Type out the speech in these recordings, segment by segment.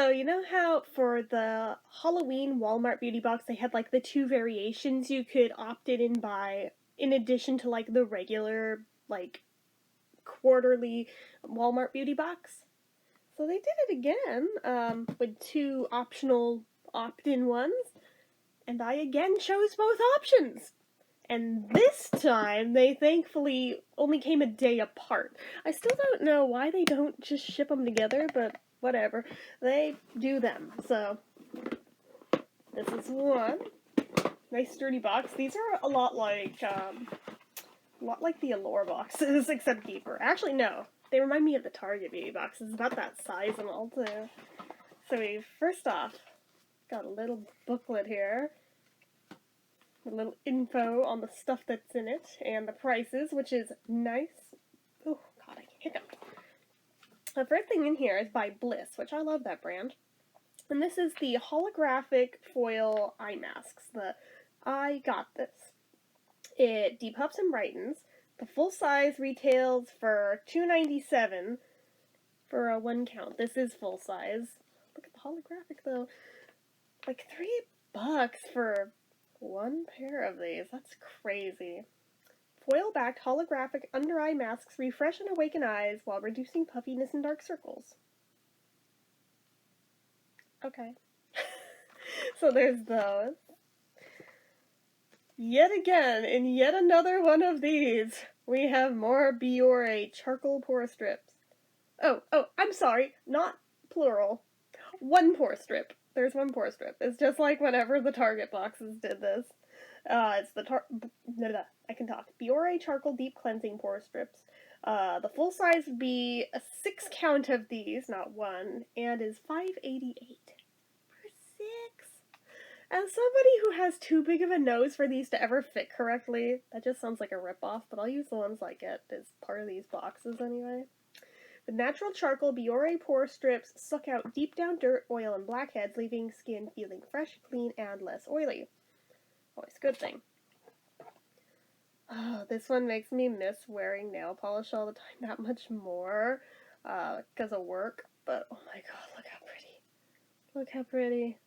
So, you know how for the Halloween Walmart beauty box, they had like the two variations you could opt in and buy in addition to like the regular, like quarterly Walmart beauty box? So they did it again with two optional opt in ones, and I again chose both options. And this time, they thankfully only came a day apart. I still don't know why they don't just ship them together, but whatever. They do them. So, this is one. Nice sturdy box. These are a lot like the Allure boxes, except deeper. Actually, no. They remind me of the Target beauty boxes. About that size and all, too. So we, first off, got a little booklet here. A little info on the stuff that's in it and the prices, which is nice. Oh, God, I hiccuped. The first thing in here is by Bliss, which I love that brand. And this is the holographic foil eye masks. The I Got This. It depuffs and brightens. The full size retails for $2.97 for a 1 count. This is full size. Look at the holographic though. Like $3 for one pair of these. That's crazy. Foil-backed holographic under-eye masks refresh and awaken eyes while reducing puffiness and dark circles. Okay. So there's those. Yet again, in yet another one of these, we have more Biore charcoal pore strips. Oh, I'm sorry, not plural. One pore strip. There's one pore strip. It's just like whenever the Target boxes did this. It's the I can talk. Biore charcoal deep cleansing pore strips. The full size would be a 6 count of these, not one, and is $5.88 for 6. As somebody who has too big of a nose for these to ever fit correctly, that just sounds like a ripoff, but I'll use the ones I get as part of these boxes anyway. The natural charcoal Biore pore strips suck out deep down dirt, oil, and blackheads, leaving skin feeling fresh, clean, and less oily. Always a good thing. Oh, this one makes me miss wearing nail polish all the time that much more because of work. But oh my god, look how pretty. Look how pretty.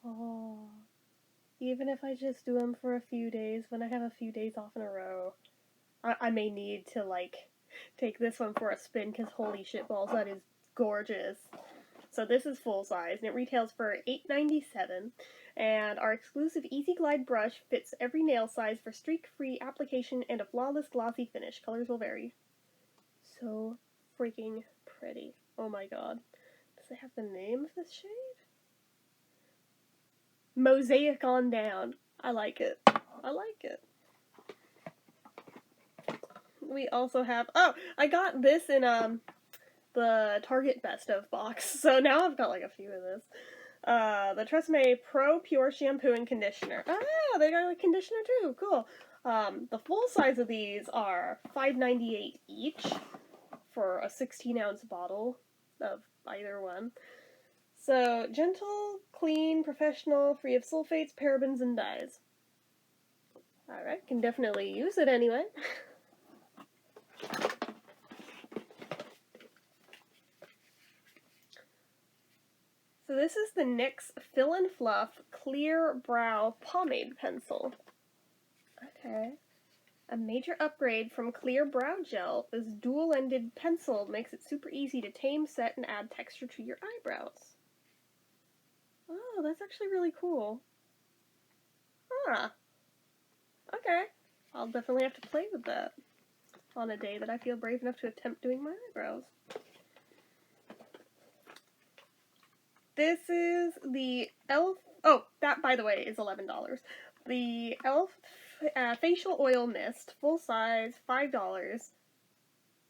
Oh. Even if I just do them for a few days, when I have a few days off in a row, I may need to, like, take this one for a spin because holy shit balls, that is gorgeous. So this is full size, and it retails for $8.97. And our exclusive Easy Glide brush fits every nail size for streak-free application and a flawless glossy finish. Colors will vary. So freaking pretty. Oh my god. Does it have the name of this shade? Mosaic on Down. I like it. I like it. We also have... Oh! I got this in, the Target Best of box. So now I've got, like, a few of this. The Tresemme Pro Pure Shampoo and Conditioner. Ah, they got a conditioner too. Cool. The full size of these are $5.98 each for a 16-ounce bottle of either one. So, gentle, clean, professional, free of sulfates, parabens, and dyes. Alright, can definitely use it anyway. So this is the NYX Fill and Fluff Clear Brow Pomade Pencil. Okay. A major upgrade from clear brow gel, this dual-ended pencil makes it super easy to tame, set, and add texture to your eyebrows. Oh, that's actually really cool. Huh. Okay. I'll definitely have to play with that on a day that I feel brave enough to attempt doing my eyebrows. This is the e.l.f. Oh, that, by the way, is $11. The e.l.f. Facial Oil Mist, full size, $5.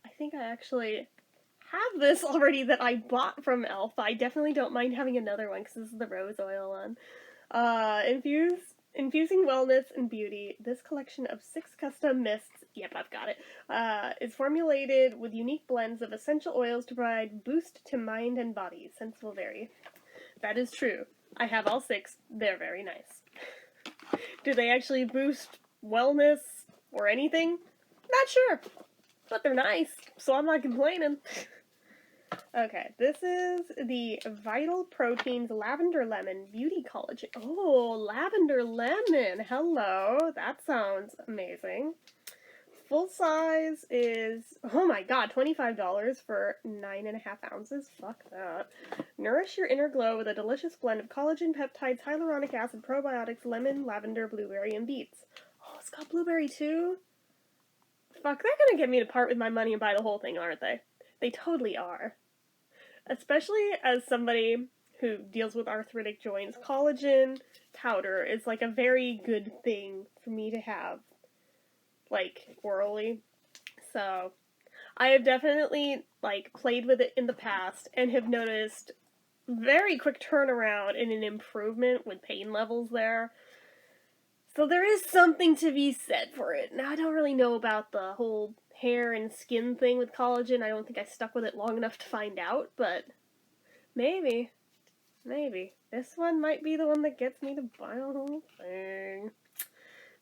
I think I actually have this already that I bought from e.l.f. I definitely don't mind having another one because this is the rose oil one. Infusing wellness and beauty, this collection of 6 custom mists, yep, I've got it, is formulated with unique blends of essential oils to provide boost to mind and body. Scents will vary. That is true. I have all 6. They're very nice. Do they actually boost wellness or anything? Not sure. But they're nice, so I'm not complaining. Okay, this is the Vital Proteins Lavender Lemon Beauty Collagen. Oh, lavender lemon. Hello. That sounds amazing. Full size is, oh my god, $25 for 9.5 ounces. Fuck that. Nourish your inner glow with a delicious blend of collagen, peptides, hyaluronic acid, probiotics, lemon, lavender, blueberry, and beets. Oh, it's got blueberry too? Fuck, they're gonna get me to part with my money and buy the whole thing, aren't they? They totally are. Especially as somebody who deals with arthritic joints, collagen powder is like a very good thing for me to have, like, orally. So, I have definitely, like, played with it in the past and have noticed very quick turnaround and an improvement with pain levels there. So there is something to be said for it. Now, I don't really know about the whole hair and skin thing with collagen. I don't think I stuck with it long enough to find out, but maybe. Maybe. This one might be the one that gets me to buy the whole thing.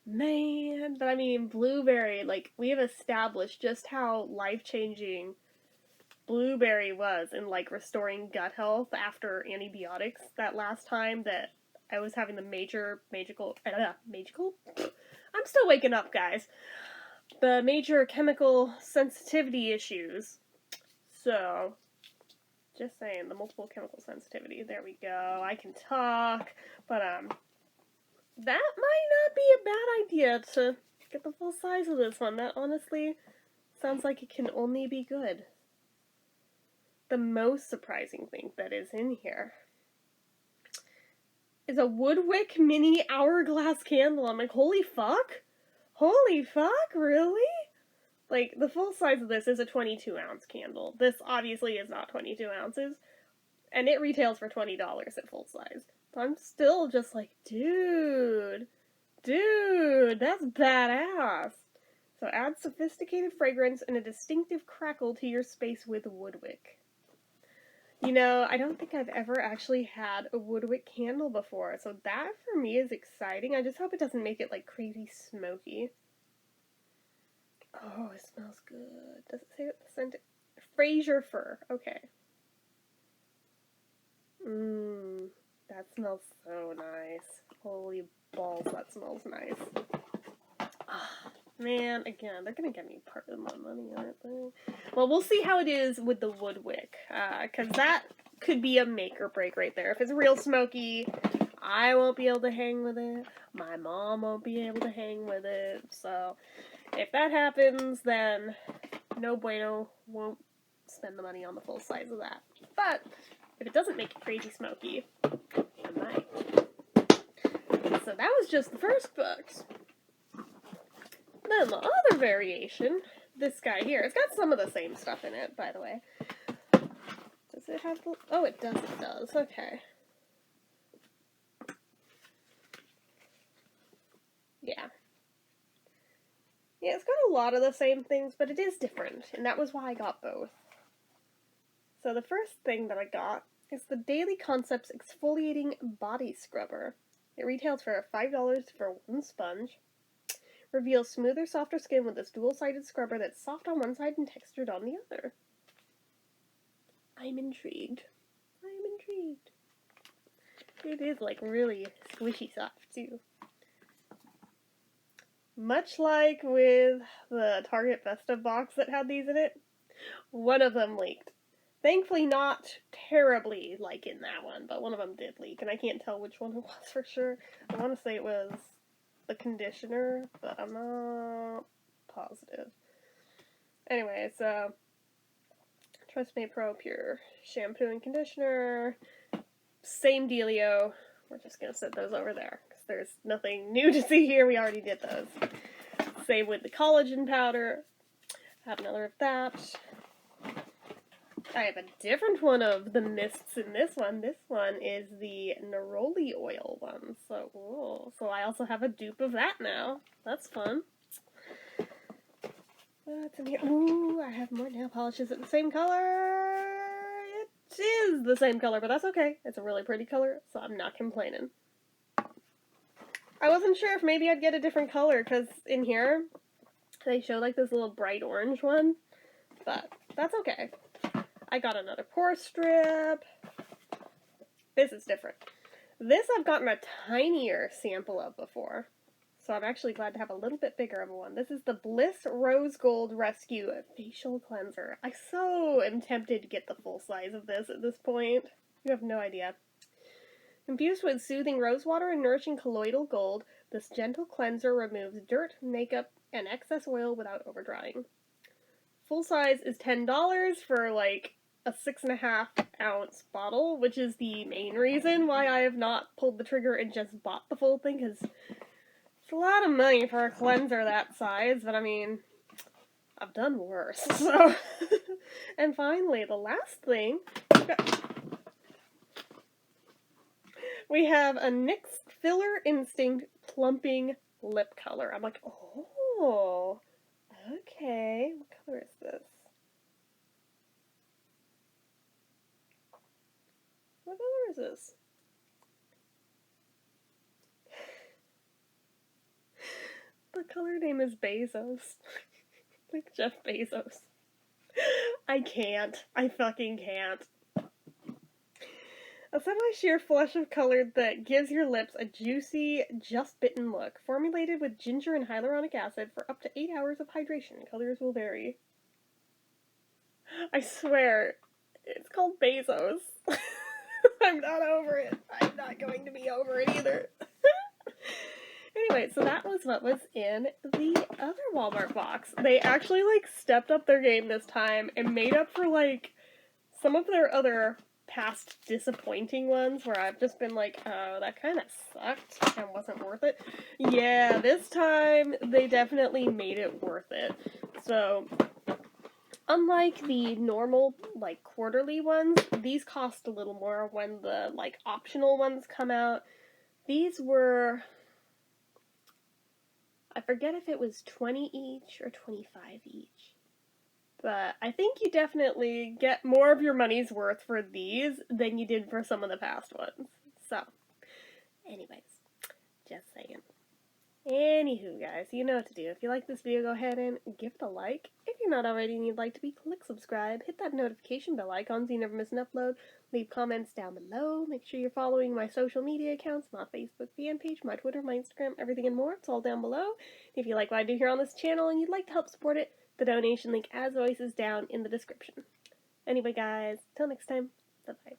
Man, but I mean, blueberry, like, we have established just how life-changing blueberry was in, like, restoring gut health after antibiotics that last time that I was having the magical? I'm still waking up, guys. The major chemical sensitivity issues. So, just saying, the multiple chemical sensitivity. There we go. I can talk. But, that might not be a bad idea to get the full size of this one. That honestly sounds like it can only be good. The most surprising thing that is in here is a Woodwick mini hourglass candle. I'm like, holy fuck? Holy fuck, really? Like, the full size of this is a 22-ounce candle. This obviously is not 22 ounces, and it retails for $20 at full size. So I'm still just like, dude, that's badass. So add sophisticated fragrance and a distinctive crackle to your space with Woodwick. You know, I don't think I've ever actually had a Woodwick candle before, so that for me is exciting. I just hope it doesn't make it, like, crazy smoky. Oh, it smells good. Does it say what the scent is? Fraser fir. Okay. Mmm. That smells so nice. Holy balls, that smells nice. Oh, man, again, they're gonna get me part of my money, aren't they? Well, we'll see how it is with the Woodwick, because that could be a make or break right there. If it's real smoky, I won't be able to hang with it. My mom won't be able to hang with it. So, if that happens, then no bueno, won't spend the money on the full size of that. But, if it doesn't make it crazy smoky, I might. So that was just the first box. Then the other variation, this guy here, it's got some of the same stuff in it, by the way. Does it have the... Oh, it does, okay. Yeah. Yeah, it's got a lot of the same things, but it is different, and that was why I got both. So the first thing that I got is the Daily Concepts Exfoliating Body Scrubber. It retails for $5 for one sponge. Reveals smoother, softer skin with this dual-sided scrubber that's soft on one side and textured on the other. I'm intrigued. It is, like, really squishy soft, too. Much like with the Target Festa box that had these in it, one of them leaked. Thankfully not terribly like in that one, but one of them did leak, and I can't tell which one it was for sure. I want to say it was the conditioner, but I'm not positive. Anyway, so TRESemmé Pro Pure shampoo and conditioner, same dealio. We're just gonna set those over there because there's nothing new to see here. We already did those. Same with the collagen powder. Have another of that. I have a different one of the mists in this one. This one is the neroli oil one. So I also have a dupe of that now. That's fun. What's in here? Ooh, I have more nail polishes at the same color. It is the same color, but that's okay. It's a really pretty color, so I'm not complaining. I wasn't sure if maybe I'd get a different color, because in here, they show like this little bright orange one, but that's okay. I got another pore strip. This is different. This I've gotten a tinier sample of before, so I'm actually glad to have a little bit bigger of a one. This is the Bliss Rose Gold Rescue Facial Cleanser. I so am tempted to get the full size of this at this point. You have no idea. Infused with soothing rose water and nourishing colloidal gold, this gentle cleanser removes dirt, makeup, and excess oil without overdrying. Full size is $10 for like a 6.5 ounce bottle, which is the main reason why I have not pulled the trigger and just bought the full thing, because it's a lot of money for a cleanser that size, but I mean, I've done worse, so. And finally, the last thing, we have a NYX Filler Instinct Plumping Lip Color. I'm like, oh, okay, what color is this? What color is this? The color name is Bezos. Like Jeff Bezos. I can't. I fucking can't. A semi-sheer flush of color that gives your lips a juicy, just-bitten look. Formulated with ginger and hyaluronic acid for up to 8 hours of hydration. Colors will vary. I swear, it's called Bezos. I'm not over it. I'm not going to be over it either. Anyway, so that was what was in the other Walmart box. They actually, like, stepped up their game this time and made up for, like, some of their other past disappointing ones where I've just been like, oh, that kind of sucked and wasn't worth it. Yeah, this time they definitely made it worth it. So, unlike the normal, like, quarterly ones, these cost a little more when the, like, optional ones come out. These were, I forget if it was 20 each or 25 each. But I think you definitely get more of your money's worth for these than you did for some of the past ones. So, anyways, just saying. Anywho, guys, you know what to do. If you like this video, go ahead and give it a like. If you're not already and you'd like to be, click subscribe. Hit that notification bell icon so you never miss an upload. Leave comments down below. Make sure you're following my social media accounts, my Facebook fan page, my Twitter, my Instagram, everything and more. It's all down below. If you like what I do here on this channel and you'd like to help support it, the donation link, as always, is down in the description. Anyway, guys, till next time, bye-bye.